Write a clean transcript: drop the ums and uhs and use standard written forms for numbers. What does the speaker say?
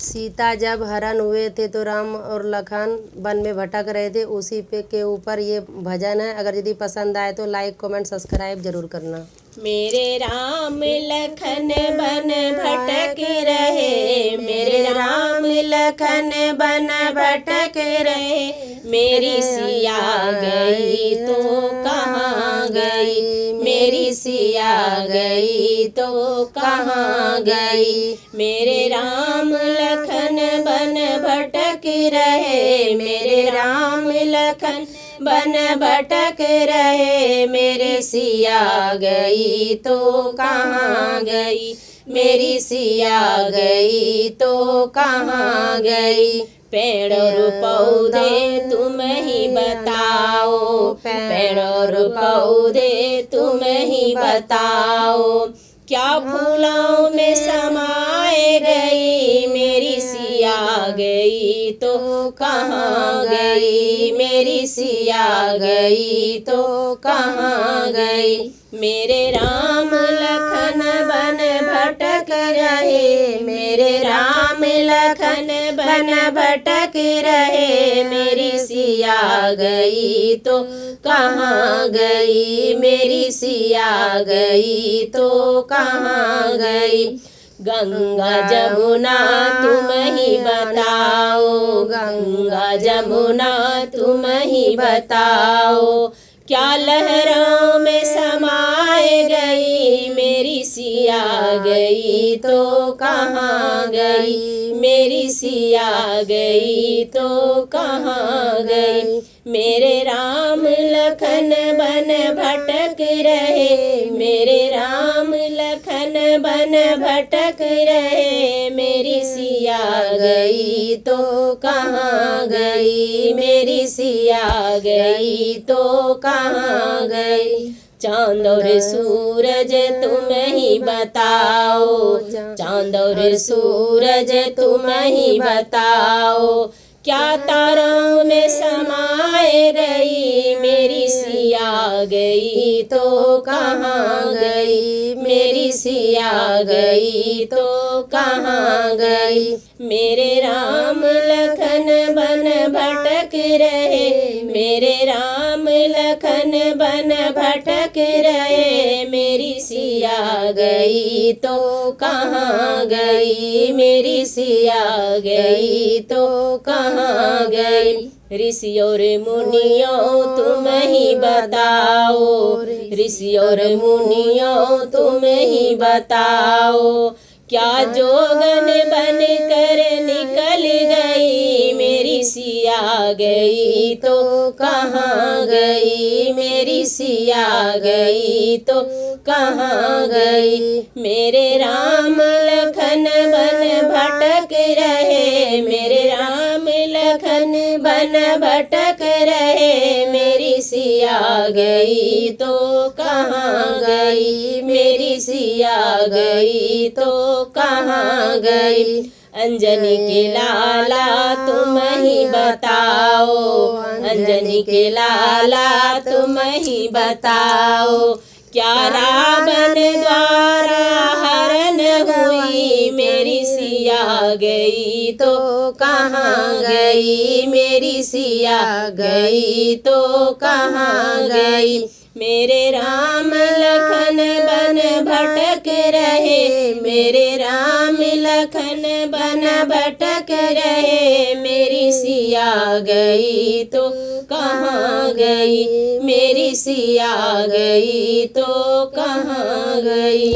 सीता जब हरण हुए थे तो राम और लखन वन में भटक रहे थे, उसी पे के ऊपर ये भजन है। अगर यदि पसंद आए तो लाइक कमेंट सब्सक्राइब जरूर करना। मेरे राम लखन वन भटक रहे, मेरे राम लखन वन भटक रहे, मेरी सिया गई तो कहाँ गई, मेरी सिया गई तो कहाँ गई। मेरे राम लखन वन भटक रहे, मेरे राम लखन वन भटक रहे, मेरी सिया गई तो कहाँ गई, मेरी सिया गई तो कहाँ गई। पेड़ और पौधे तुम ही बताओ, पेड़ और पौधे तुम ही बताओ, क्या फूलों में समाए गई, मेरी सिया गई तो कहाँ गई, मेरी सिया गई तो कहाँ गई। मेरे राम लखन वन भटक रहे, मेरे राम लखन वन भटक रहे, मेरी सिया गई तो कहाँ गई, मेरी सिया गई तो कहाँ गई। गंगा जमुना तुम ही बताओ, गंगा जमुना तुम ही बताओ, क्या लहरों में समाए गई, मेरी सिया गई तो कहाँ गई, मेरी सिया गई तो कहाँ गई। मेरे राम लखन वन भटक रहे, मेरे राम लखन वन भटक रहे, मेरी सिया गई तो कहाँ गई, मेरी सिया गई तो कहाँ गई। चांद और सूरज तुम ही बताओ, चांद और सूरज तुम ही बताओ, क्या तारों में समाए गई, मेरी सिया गई तो कहाँ गई, मेरी सिया गई तो कहाँ गई। मेरे राम लखन वन भटक रहे, मेरे राम लखन वन भटक रहे, मेरी सिया गई तो कहाँ गई, मेरी सिया गई तो कहाँ गई। ऋषि और मुनियों तुम ही बताओ, ऋषि और मुनियों तुम ही बताओ, क्या जोगन बन कर निकल गई, मेरी सिया गई तो कहाँ गई, मेरी सिया गई तो कहाँ गई। मेरे राम लखन वन भटक रहे, मेरे राम लखन वन भटक रहे, मेरी सिया गई तो कहाँ गई, मेरी सिया गई तो कहाँ गई। अंजनी के लाला तुम ही बताओ, अंजनी के लाला तुम ही बताओ, क्या रावण द्वारा हरण हुई, मेरी सिया गई तो कहाँ गई, मेरी सिया गई तो कहाँ गई। मेरे राम लखन वन भटक रहे, मेरे राम लखन वन भटक रहे, मेरी सिया गई तो कहाँ गई, मेरी सिया गई तो कहाँ गई।